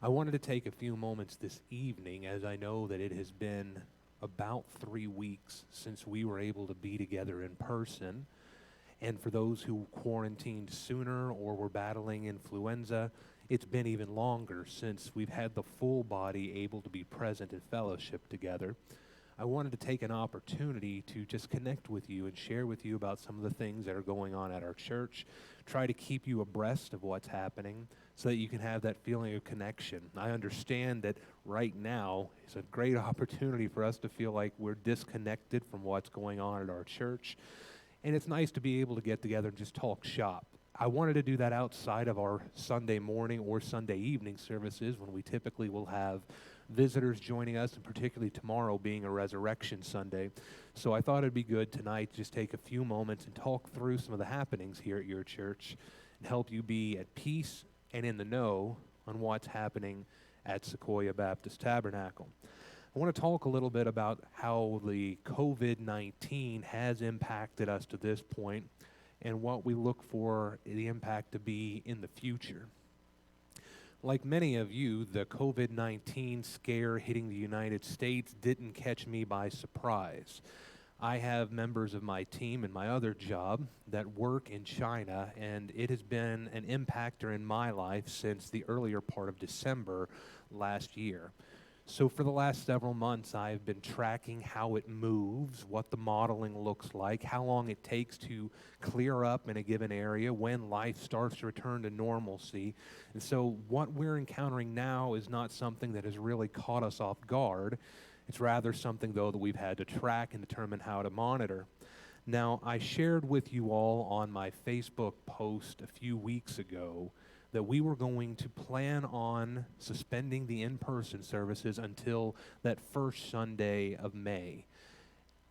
I wanted to take a few moments this evening as I know that it has been about 3 weeks since we were able to be together in person. And for those who quarantined sooner or were battling influenza, it's been even longer since we've had the full body able to be present in fellowship together. I wanted to take an opportunity to just connect with you and share with you about some of the things that are going on at our church, try to keep you abreast of what's happening so that you can have that feeling of connection. I understand that right now is a great opportunity for us to feel like we're disconnected from what's going on at our church, and it's nice to be able to get together and just talk shop. I wanted to do that outside of our Sunday morning or Sunday evening services when we typically will have visitors joining us, and particularly tomorrow being a Resurrection Sunday. So I thought it'd be good tonight to just take a few moments and talk through some of the happenings here at your church and help you be at peace and in the know on what's happening at Sequoia Baptist Tabernacle. I want to talk a little bit about how the COVID-19 has impacted us to this point and what we look for the impact to be in the future. Like many of you, the COVID-19 scare hitting the United States didn't catch me by surprise. I have members of my team in my other job that work in China, and it has been an impactor in my life since the earlier part of December last year. So for the last several months, I've been tracking how it moves, what the modeling looks like, how long it takes to clear up in a given area, when life starts to return to normalcy. And so what we're encountering now is not something that has really caught us off guard. It's rather something, though, that we've had to track and determine how to monitor. Now, I shared with you all on my Facebook post a few weeks ago that we were going to plan on suspending the in-person services until that first Sunday of May.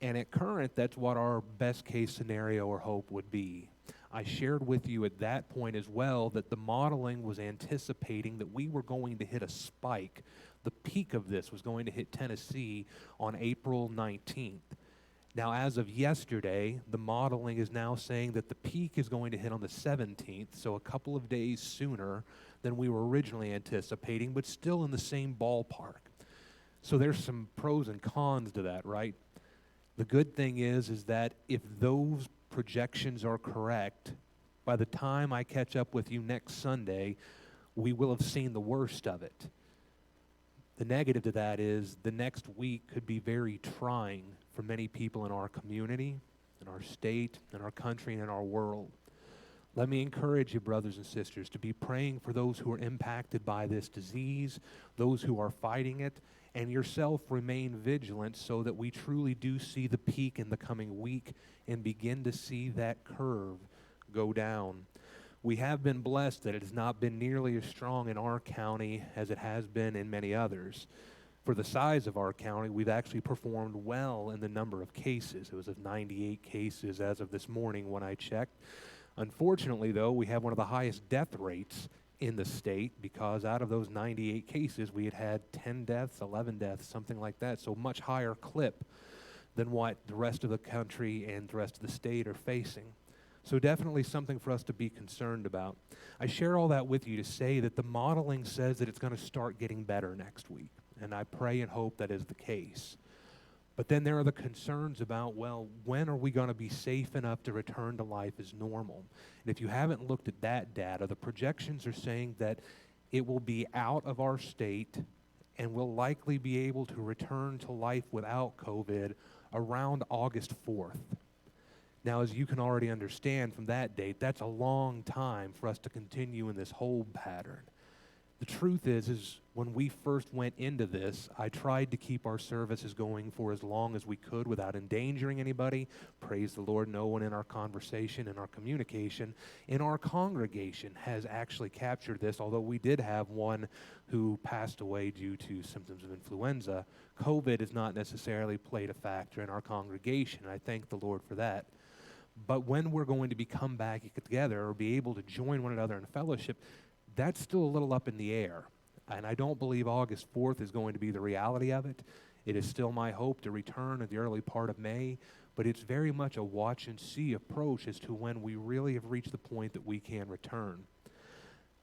And at current, that's what our best case scenario or hope would be. I shared with you at that point as well that the modeling was anticipating that we were going to hit a spike. The peak of this was going to hit Tennessee on April 19th. Now, as of yesterday, the modeling is now saying that the peak is going to hit on the 17th, so a couple of days sooner than we were originally anticipating, but still in the same ballpark. So there's some pros and cons to that, right? The good thing is that if those projections are correct, by the time I catch up with you next Sunday, we will have seen the worst of it. The negative to that is the next week could be very trying for many people in our community, in our state, in our country, and in our world. Let me encourage you, brothers and sisters, to be praying for those who are impacted by this disease, those who are fighting it, and yourself remain vigilant so that we truly do see the peak in the coming week and begin to see that curve go down. We have been blessed that it has not been nearly as strong in our county as it has been in many others. For the size of our county, we've actually performed well in the number of cases. It was of 98 cases as of this morning when I checked. Unfortunately, though, we have one of the highest death rates in the state because out of those 98 cases, we had 10 deaths, 11 deaths, something like that. So much higher clip than what the rest of the country and the rest of the state are facing. So definitely something for us to be concerned about. I share all that with you to say that the modeling says that it's going to start getting better next week. And I pray and hope that is the case. But then there are the concerns about, well, when are we going to be safe enough to return to life as normal? And if you haven't looked at that data, the projections are saying that it will be out of our state and will likely be able to return to life without COVID around August 4th. Now, as you can already understand from that date, that's a long time for us to continue in this hold pattern. The truth is when we first went into this, I tried to keep our services going for as long as we could without endangering anybody. Praise the Lord, no one in our conversation, in our communication, in our congregation has actually captured this, although we did have one who passed away due to symptoms of influenza. COVID has not necessarily played a factor in our congregation, and I thank the Lord for that. But when we're going to come back together or be able to join one another in fellowship, that's still a little up in the air. And I don't believe August 4th is going to be the reality of it. It is still my hope to return at the early part of May, but it's very much a watch and see approach as to when we really have reached the point that we can return.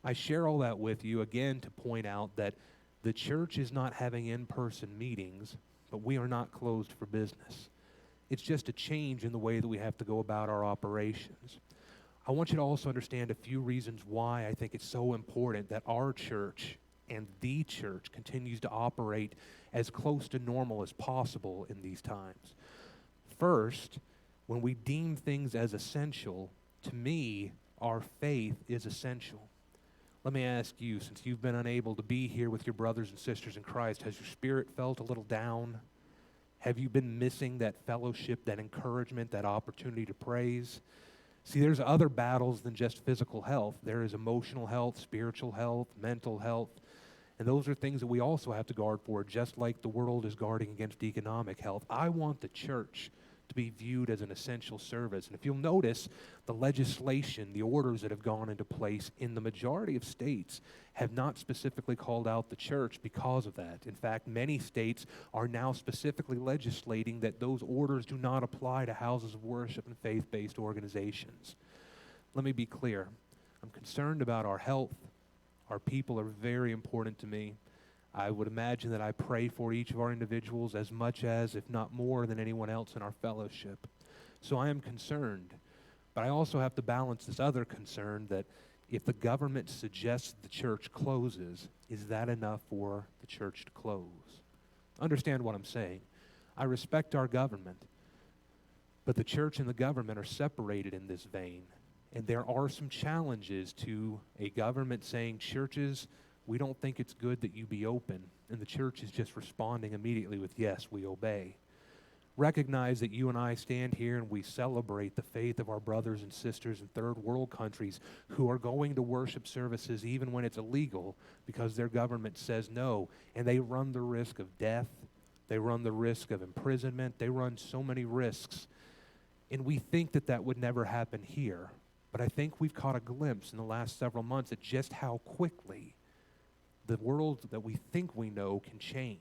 I share all that with you again to point out that the church is not having in-person meetings, but we are not closed for business. It's just a change in the way that we have to go about our operations. I want you to also understand a few reasons why I think it's so important that our church and the church continues to operate as close to normal as possible in these times. First, when we deem things as essential, to me, our faith is essential. Let me ask you, since you've been unable to be here with your brothers and sisters in Christ, has your spirit felt a little down? Have you been missing that fellowship, that encouragement, that opportunity to praise? See, there's other battles than just physical health. There is emotional health, spiritual health, mental health, and those are things that we also have to guard for, just like the world is guarding against economic health. I want the church to be viewed as an essential service. And if you'll notice, the legislation, the orders that have gone into place in the majority of states have not specifically called out the church because of that. In fact, many states are now specifically legislating that those orders do not apply to houses of worship and faith-based organizations. Let me be clear. I'm concerned about our health. Our people are very important to me. I would imagine that I pray for each of our individuals as much as, if not more, than anyone else in our fellowship. So I am concerned. But I also have to balance this other concern that if the government suggests the church closes, is that enough for the church to close? Understand what I'm saying. I respect our government, but the church and the government are separated in this vein. And there are some challenges to a government saying, churches, we don't think it's good that you be open. And the church is just responding immediately with, yes, we obey. Recognize that you and I stand here and we celebrate the faith of our brothers and sisters in third world countries who are going to worship services even when it's illegal because their government says no. And they run the risk of death. They run the risk of imprisonment. They run so many risks. And we think that that would never happen here. But I think we've caught a glimpse in the last several months at just how quickly the world that we think we know can change.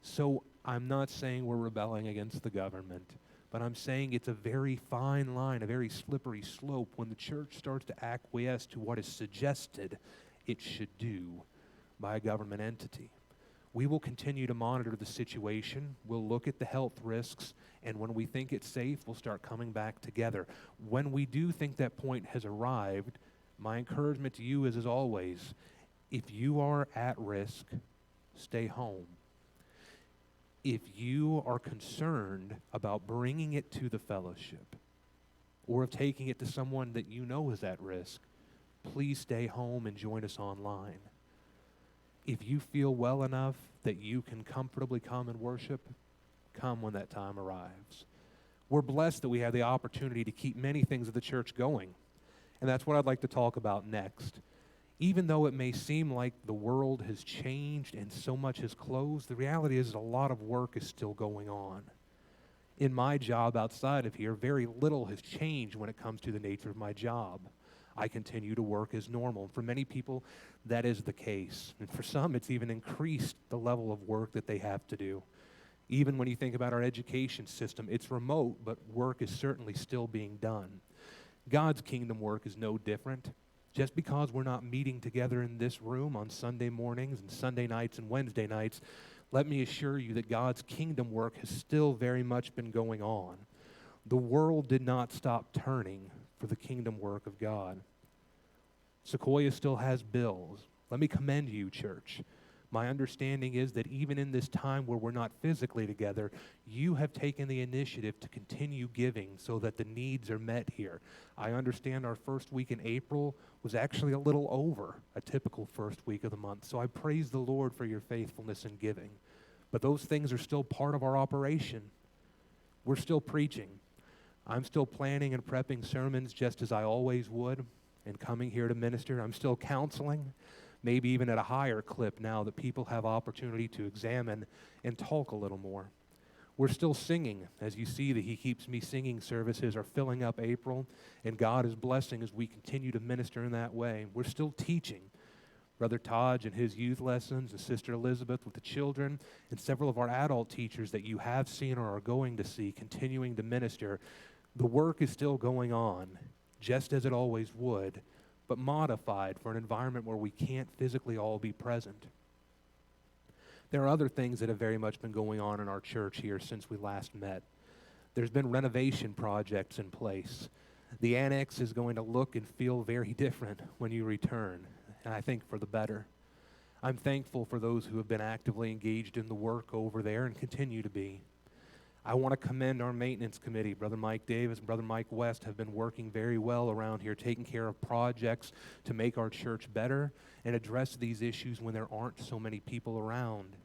So I'm not saying we're rebelling against the government, but I'm saying it's a very fine line, a very slippery slope when the church starts to acquiesce to what is suggested it should do by a government entity. We will continue to monitor the situation. We'll look at the health risks, and when we think it's safe, we'll start coming back together. When we do think that point has arrived, my encouragement to you is, as always, if you are at risk, stay home. If you are concerned about bringing it to the fellowship or of taking it to someone that you know is at risk, please stay home and join us online. If you feel well enough that you can comfortably come and worship, come when that time arrives. We're blessed that we have the opportunity to keep many things of the church going, and that's what I'd like to talk about next. Even though it may seem like the world has changed and so much has closed, the reality is that a lot of work is still going on. In my job outside of here, very little has changed when it comes to the nature of my job. I continue to work as normal. For many people, that is the case. And for some, it's even increased the level of work that they have to do. Even when you think about our education system, it's remote, but work is certainly still being done. God's kingdom work is no different. Just because we're not meeting together in this room on Sunday mornings and Sunday nights and Wednesday nights, let me assure you that God's kingdom work has still very much been going on. The world did not stop turning for the kingdom work of God. Sequoia still has bills. Let me commend you, church. My understanding is that even in this time where we're not physically together, you have taken the initiative to continue giving so that the needs are met here. I understand our first week in April was actually a little over a typical first week of the month. So I praise the Lord for your faithfulness in giving. But those things are still part of our operation. We're still preaching. I'm still planning and prepping sermons just as I always would and coming here to minister. I'm still counseling, maybe even at a higher clip now that people have opportunity to examine and talk a little more. We're still singing. As you see, the He Keeps Me Singing services are filling up April, and God is blessing as we continue to minister in that way. We're still teaching. Brother Taj and his youth lessons, and Sister Elizabeth with the children, and several of our adult teachers that you have seen or are going to see continuing to minister. The work is still going on, just as it always would, but modified for an environment where we can't physically all be present. There are other things that have very much been going on in our church here since we last met. There's been renovation projects in place. The annex is going to look and feel very different when you return, and I think for the better. I'm thankful for those who have been actively engaged in the work over there and continue to be. I want to commend our maintenance committee. Brother Mike Davis and Brother Mike West have been working very well around here, taking care of projects to make our church better and address these issues when there aren't so many people around.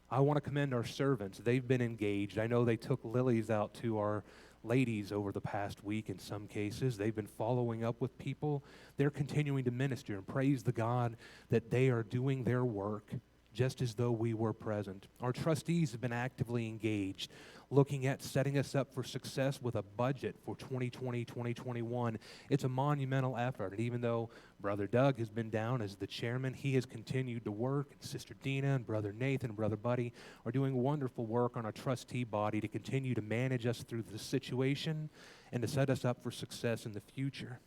I want to commend our servants. They've been engaged. I know they took lilies out to our ladies over the past week in some cases. They've been following up with people. They're continuing to minister and praise the God that they are doing their work just as though we were present. Our trustees have been actively engaged, looking at setting us up for success with a budget for 2020, 2021. It's a monumental effort, and even though Brother Doug has been down as the chairman, he has continued to work, and Sister Dina and Brother Nathan and Brother Buddy are doing wonderful work on our trustee body to continue to manage us through the situation and to set us up for success in the future.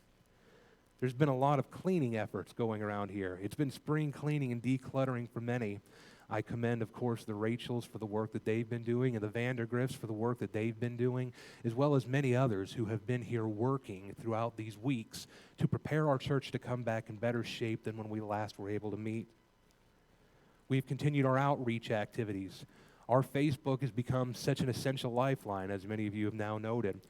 There's been a lot of cleaning efforts going around here. It's been spring cleaning and decluttering for many. I commend, of course, the Rachels for the work that they've been doing and the Vandergrifts for the work that they've been doing, as well as many others who have been here working throughout these weeks to prepare our church to come back in better shape than when we last were able to meet. We've continued our outreach activities. Our Facebook has become such an essential lifeline, as many of you have now noted.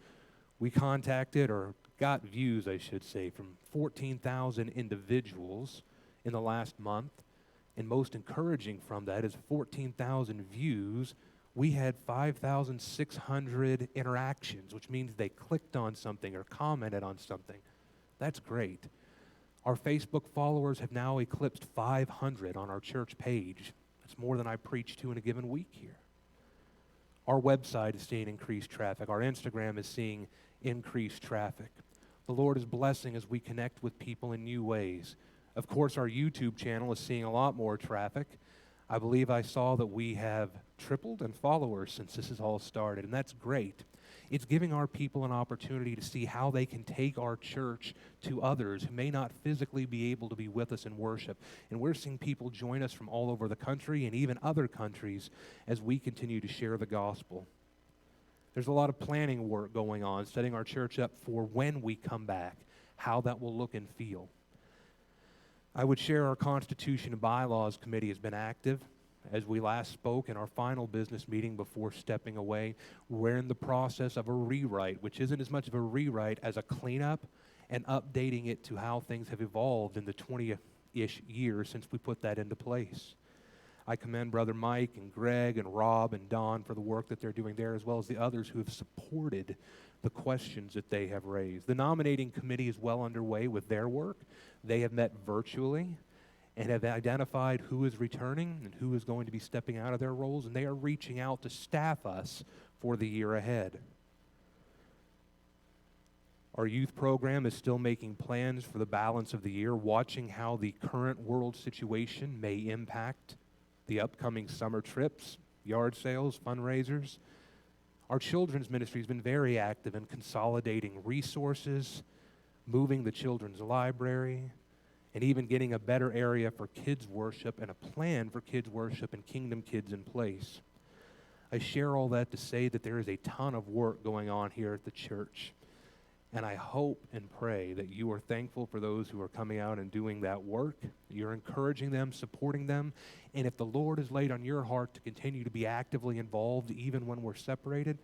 We contacted, or got views, I should say, from 14,000 individuals in the last month. And most encouraging from that is 14,000 views. We had 5,600 interactions, which means they clicked on something or commented on something. That's great. Our Facebook followers have now eclipsed 500 on our church page. That's more than I preach to in a given week here. Our website is seeing increased traffic. Our Instagram is seeing increased traffic. The Lord is blessing as we connect with people in new ways. Of course, our YouTube channel is seeing a lot more traffic. I believe I saw that we have tripled in followers since this has all started, and that's great. It's giving our people an opportunity to see how they can take our church to others who may not physically be able to be with us in worship. And we're seeing people join us from all over the country and even other countries as we continue to share the gospel. There's a lot of planning work going on, setting our church up for when we come back, how that will look and feel. I would share our Constitution and Bylaws Committee has been active. As we last spoke in our final business meeting before stepping away, we're in the process of a rewrite, which isn't as much of a rewrite as a cleanup and updating it to how things have evolved in the 20-ish years since we put that into place. I commend Brother Mike and Greg and Rob and Don for the work that they're doing there, as well as the others who have supported the questions that they have raised. The nominating committee is well underway with their work. They have met virtually and have identified who is returning and who is going to be stepping out of their roles, and they are reaching out to staff us for the year ahead. Our youth program is still making plans for the balance of the year, watching how the current world situation may impact the upcoming summer trips, yard sales, fundraisers. Our children's ministry has been very active in consolidating resources, moving the children's library, and even getting a better area for kids' worship and a plan for kids' worship and Kingdom Kids in place. I share all that to say that there is a ton of work going on here at the church. And I hope and pray that you are thankful for those who are coming out and doing that work. You're encouraging them, supporting them. And if the Lord has laid on your heart to continue to be actively involved even when we're separated,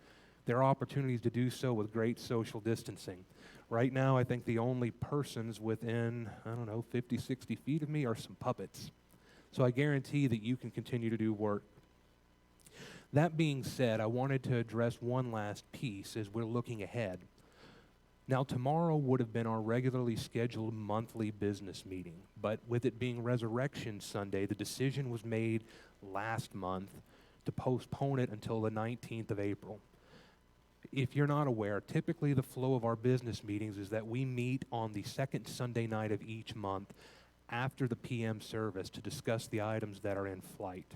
there are opportunities to do so with great social distancing. Right now, I think the only persons within, 50, 60 feet of me are some puppets. So I guarantee that you can continue to do work. That being said, I wanted to address one last piece as we're looking ahead. Now, tomorrow would have been our regularly scheduled monthly business meeting, but with it being Resurrection Sunday, the decision was made last month to postpone it until the 19th of April. If you're not aware, typically the flow of our business meetings is that we meet on the second Sunday night of each month after the PM service to discuss the items that are in flight.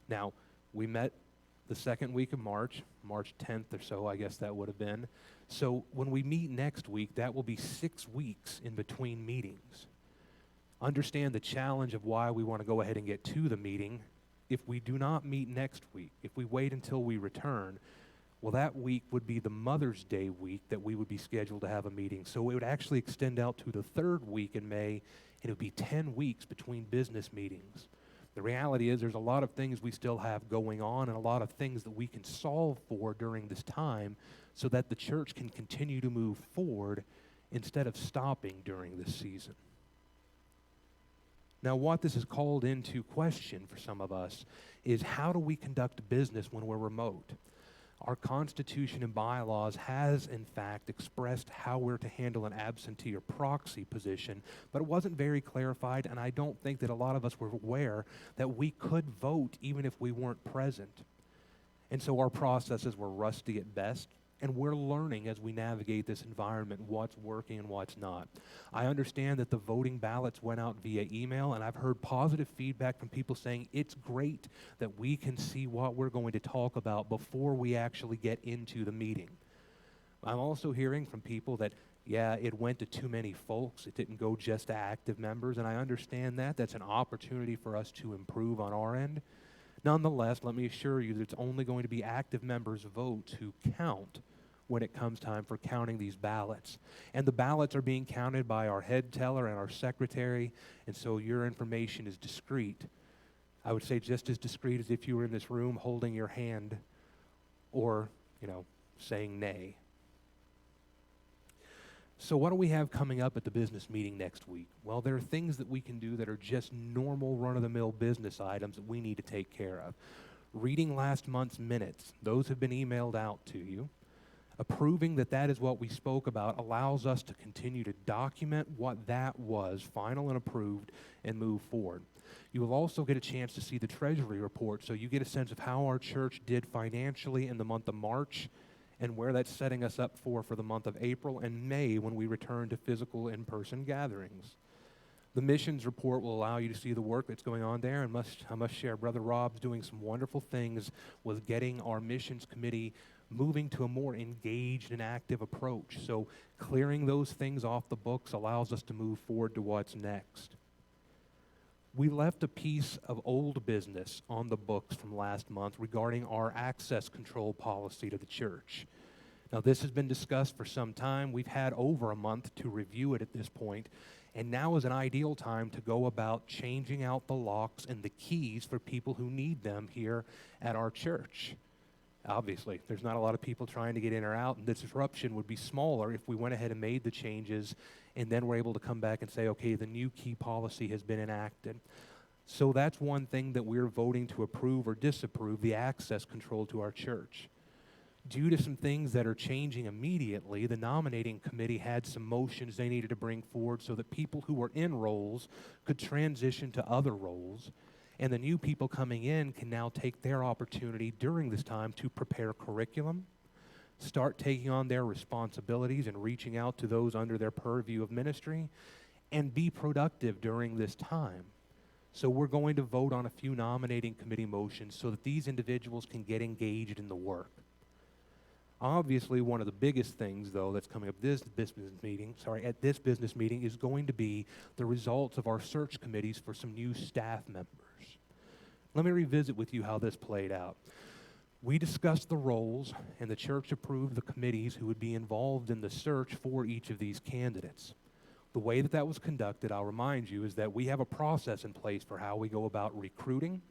Now, we met the second week of March, March 10th or so, I guess that would have been. So when we meet next week, that will be 6 weeks in between meetings. Understand the challenge of why we want to go ahead and get to the meeting. If we do not meet next week, if we wait until we return, well, that week would be the Mother's Day week that we would be scheduled to have a meeting. So it would actually extend out to the third week in May, and it would be 10 weeks between business meetings. The reality is there's a lot of things we still have going on and a lot of things that we can solve for during this time so that the church can continue to move forward instead of stopping during this season. Now, what this has called into question for some of us is how do we conduct business when we're remote? Our Constitution and bylaws has, in fact, expressed how we're to handle an absentee or proxy position, but it wasn't very clarified, and I don't think that a lot of us were aware that we could vote even if we weren't present. And so our processes were rusty at best, and we're learning as we navigate this environment what's working and what's not. I understand that the voting ballots went out via email, and I've heard positive feedback from people saying it's great that we can see what we're going to talk about before we actually get into the meeting. I'm also hearing from people that, yeah, it went to too many folks. It didn't go just to active members, and I understand that. That's an opportunity for us to improve on our end. Nonetheless, let me assure you that it's only going to be active members' votes who count when it comes time for counting these ballots. And the ballots are being counted by our head teller and our secretary, and so your information is discreet. I would say just as discreet as if you were in this room holding your hand or, saying nay. So what do we have coming up at the business meeting next week? Well, there are things that we can do that are just normal run-of-the-mill business items that we need to take care of. Reading last month's minutes, those have been emailed out to you. Approving that is what we spoke about allows us to continue to document what that was, final and approved, and move forward. You will also get a chance to see the Treasury report, so you get a sense of how our church did financially in the month of March and where that's setting us up for the month of April and May when we return to physical in-person gatherings. The missions report will allow you to see the work that's going on there, and I must share, Brother Rob's doing some wonderful things with getting our missions committee moving to a more engaged and active approach. So clearing those things off the books allows us to move forward to what's next. We left a piece of old business on the books from last month regarding our access control policy to the church. Now, this has been discussed for some time. We've had over a month to review it at this point, and now is an ideal time to go about changing out the locks and the keys for people who need them here at our church. Obviously, there's not a lot of people trying to get in or out, and the disruption would be smaller if we went ahead and made the changes and then we're able to come back and say, okay, the new key policy has been enacted. So that's one thing that we're voting to approve or disapprove, the access control to our church. Due to some things that are changing immediately, the nominating committee had some motions they needed to bring forward so that people who were in roles could transition to other roles. And the new people coming in can now take their opportunity during this time to prepare curriculum, start taking on their responsibilities and reaching out to those under their purview of ministry, and be productive during this time. So we're going to vote on a few nominating committee motions so that these individuals can get engaged in the work. Obviously, one of the biggest things, though, that's coming up at this business meeting is going to be the results of our search committees for some new staff members. Let me revisit with you how this played out. We discussed the roles, and the church approved the committees who would be involved in the search for each of these candidates. The way that was conducted, I'll remind you, is that we have a process in place for how we go about recruiting,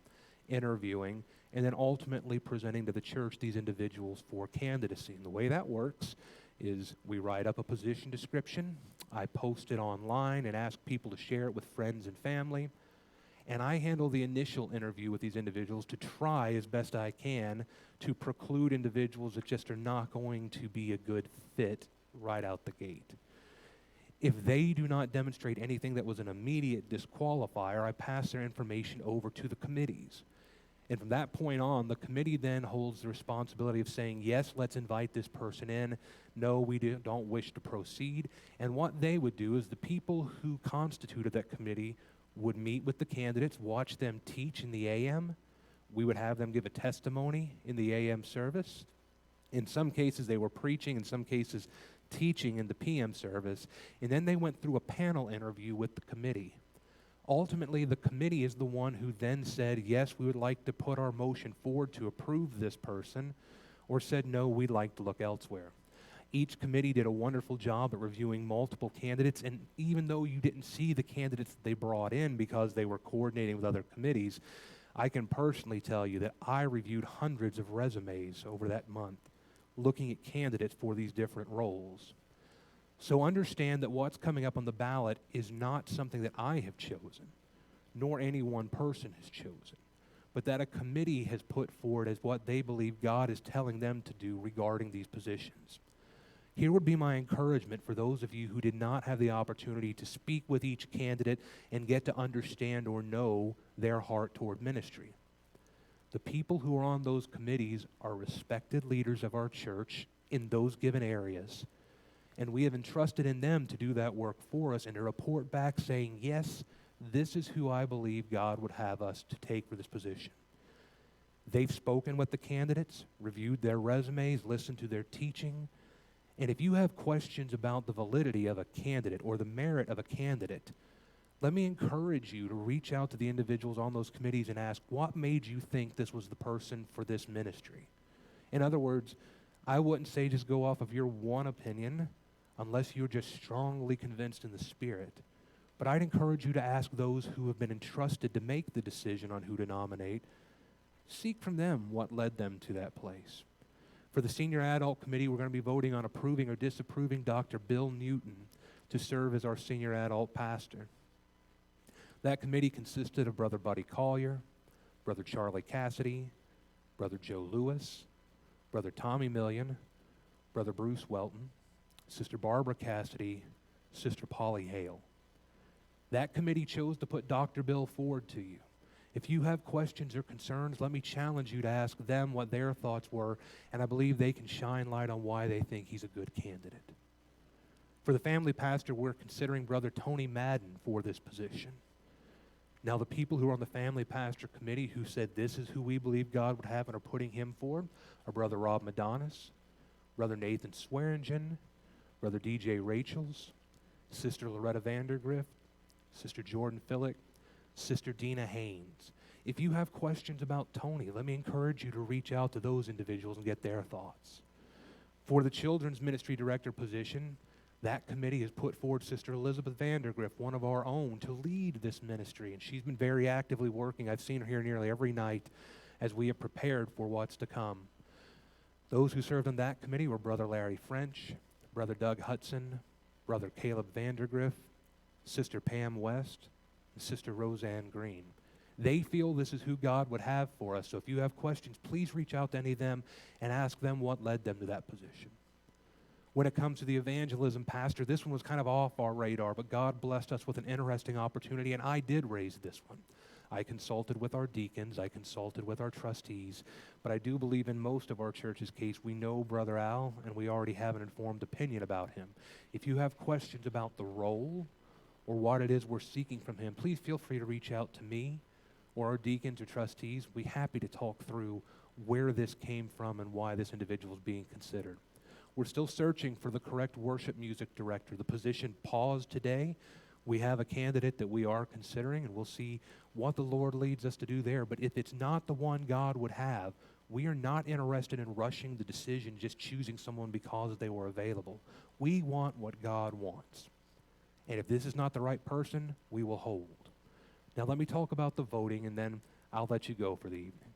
interviewing, and then ultimately presenting to the church these individuals for candidacy. And the way that works is we write up a position description, I post it online and ask people to share it with friends and family, and I handle the initial interview with these individuals to try as best I can to preclude individuals that just are not going to be a good fit right out the gate. If they do not demonstrate anything that was an immediate disqualifier, I pass their information over to the committees. And from that point on, the committee then holds the responsibility of saying, yes, let's invite this person in. No, we don't wish to proceed. And what they would do is the people who constituted that committee would meet with the candidates, watch them teach in the AM, We would have them give a testimony in the AM service. In some cases, they were preaching. In some cases, teaching in the PM service. And then they went through a panel interview with the committee. Ultimately, the committee is the one who then said, yes, we would like to put our motion forward to approve this person, or said, no, we'd like to look elsewhere. Each committee did a wonderful job at reviewing multiple candidates, and even though you didn't see the candidates they brought in because they were coordinating with other committees, I can personally tell you that I reviewed hundreds of resumes over that month, looking at candidates for these different roles. So understand that what's coming up on the ballot is not something that I have chosen, nor any one person has chosen, but that a committee has put forward as what they believe God is telling them to do regarding these positions. Here would be my encouragement for those of you who did not have the opportunity to speak with each candidate and get to understand or know their heart toward ministry. The people who are on those committees are respected leaders of our church in those given areas, and we have entrusted in them to do that work for us and to report back saying, yes, this is who I believe God would have us to take for this position. They've spoken with the candidates, reviewed their resumes, listened to their teaching. And if you have questions about the validity of a candidate or the merit of a candidate, let me encourage you to reach out to the individuals on those committees and ask, what made you think this was the person for this ministry? In other words, I wouldn't say just go off of your one opinion unless you're just strongly convinced in the Spirit. But I'd encourage you to ask those who have been entrusted to make the decision on who to nominate. Seek from them what led them to that place. For the Senior Adult Committee, we're going to be voting on approving or disapproving Dr. Bill Newton to serve as our Senior Adult Pastor. That committee consisted of Brother Buddy Collier, Brother Charlie Cassidy, Brother Joe Lewis, Brother Tommy Million, Brother Bruce Welton, Sister Barbara Cassidy, Sister Polly Hale. That committee chose to put Dr. Bill forward to you. If you have questions or concerns, let me challenge you to ask them what their thoughts were, and I believe they can shine light on why they think he's a good candidate. For the family pastor, we're considering Brother Tony Madden for this position. Now, the people who are on the family pastor committee who said this is who we believe God would have and are putting him forward are Brother Rob Madonis, Brother Nathan Swearingen, Brother DJ Rachels, Sister Loretta Vandergrift, Sister Jordan Fillick, Sister Dina Haynes. If you have questions about Tony, let me encourage you to reach out to those individuals and get their thoughts. For the children's ministry director position, that committee has put forward Sister Elizabeth Vandergrift, one of our own, to lead this ministry, and she's been very actively working. I've seen her here nearly every night as we have prepared for what's to come. Those who served on that committee were Brother Larry French, Brother Doug Hudson, Brother Caleb Vandergrift, Sister Pam West, and Sister Roseanne Green. They feel this is who God would have for us. So if you have questions, please reach out to any of them and ask them what led them to that position. When it comes to the evangelism pastor, this one was kind of off our radar, but God blessed us with an interesting opportunity, and I did raise this one. I consulted with our deacons, I consulted with our trustees, but I do believe in most of our church's case, we know Brother Al, and we already have an informed opinion about him. If you have questions about the role or what it is we're seeking from him, please feel free to reach out to me or our deacons or trustees. We'd be happy to talk through where this came from and why this individual is being considered. We're still searching for the correct worship music director. The position paused today. We have a candidate that we are considering, and we'll see what the Lord leads us to do there. But if it's not the one God would have, we are not interested in rushing the decision, just choosing someone because they were available. We want what God wants. And if this is not the right person, we will hold. Now let me talk about the voting, and then I'll let you go for the evening.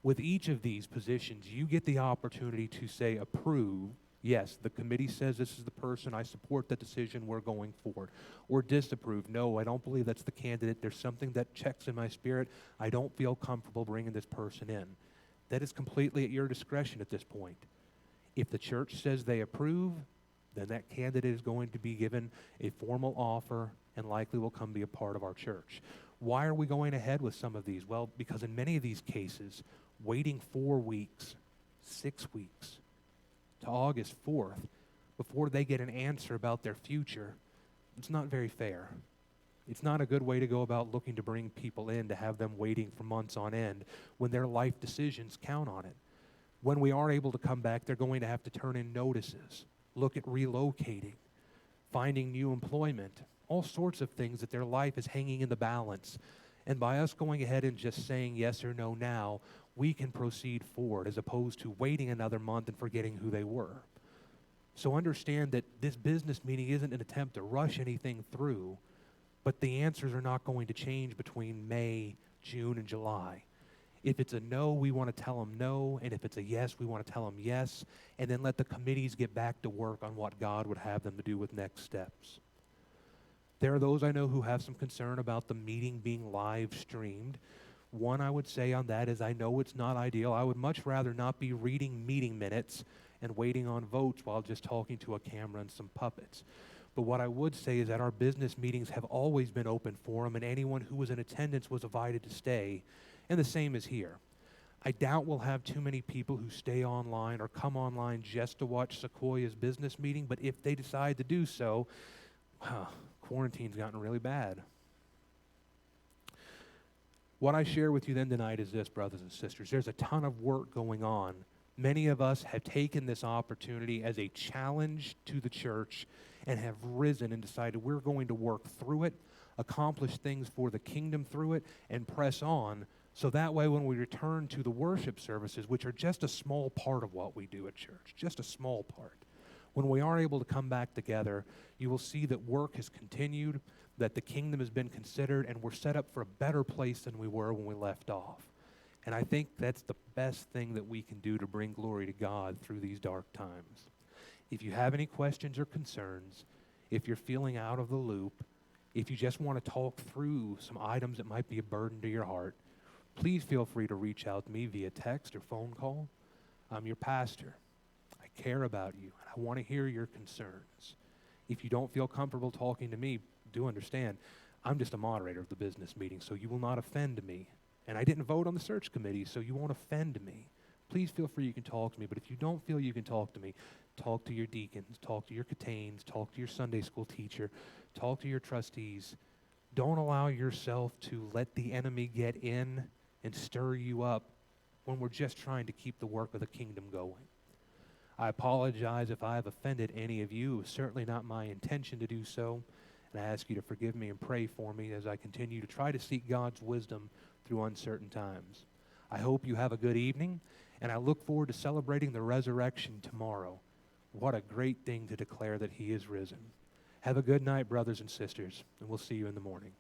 With each of these positions, you get the opportunity to say approve. Yes, the committee says this is the person, I support the decision, we're going forward. Or disapprove. No, I don't believe that's the candidate. There's something that checks in my spirit. I don't feel comfortable bringing this person in. That is completely at your discretion at this point. If the church says they approve, then that candidate is going to be given a formal offer and likely will come be a part of our church. Why are we going ahead with some of these? Well, because in many of these cases, waiting 4 weeks, 6 weeks, to August 4th, before they get an answer about their future, it's not very fair. It's not a good way to go about looking to bring people in to have them waiting for months on end when their life decisions count on it. When we are able to come back, they're going to have to turn in notices, look at relocating, finding new employment, all sorts of things that their life is hanging in the balance. And by us going ahead and just saying yes or no now, we can proceed forward as opposed to waiting another month and forgetting who they were. So understand that this business meeting isn't an attempt to rush anything through, but the answers are not going to change between May, June, and July. If it's a no, we want to tell them no, and if it's a yes, we want to tell them yes, and then let the committees get back to work on what God would have them to do with next steps. There are those I know who have some concern about the meeting being live streamed. One I would say on that is I know it's not ideal. I would much rather not be reading meeting minutes and waiting on votes while just talking to a camera and some puppets. But what I would say is that our business meetings have always been open forum, and anyone who was in attendance was invited to stay, and the same is here. I doubt we'll have too many people who stay online or come online just to watch Sequoia's business meeting, but if they decide to do so, quarantine's gotten really bad. What I share with you then tonight is this, brothers and sisters. There's a ton of work going on. Many of us have taken this opportunity as a challenge to the church and have risen and decided we're going to work through it, accomplish things for the kingdom through it, and press on. So that way when we return to the worship services, which are just a small part of what we do at church, just a small part, when we are able to come back together, you will see that work has continued, that the kingdom has been considered, and we're set up for a better place than we were when we left off. And I think that's the best thing that we can do to bring glory to God through these dark times. If you have any questions or concerns, if you're feeling out of the loop, if you just want to talk through some items that might be a burden to your heart, please feel free to reach out to me via text or phone call. I'm your pastor. I care about you, and I want to hear your concerns. If you don't feel comfortable talking to me, do understand, I'm just a moderator of the business meeting, so you will not offend me. And I didn't vote on the search committee, so you won't offend me. Please feel free, you can talk to me. But if you don't feel you can talk to me, talk to your deacons, talk to your cateans, talk to your Sunday school teacher, talk to your trustees. Don't allow yourself to let the enemy get in and stir you up when we're just trying to keep the work of the kingdom going. I apologize if I have offended any of you. It was certainly not my intention to do so. And I ask you to forgive me and pray for me as I continue to try to seek God's wisdom through uncertain times. I hope you have a good evening, and I look forward to celebrating the resurrection tomorrow. What a great thing to declare that he is risen. Have a good night, brothers and sisters, and we'll see you in the morning.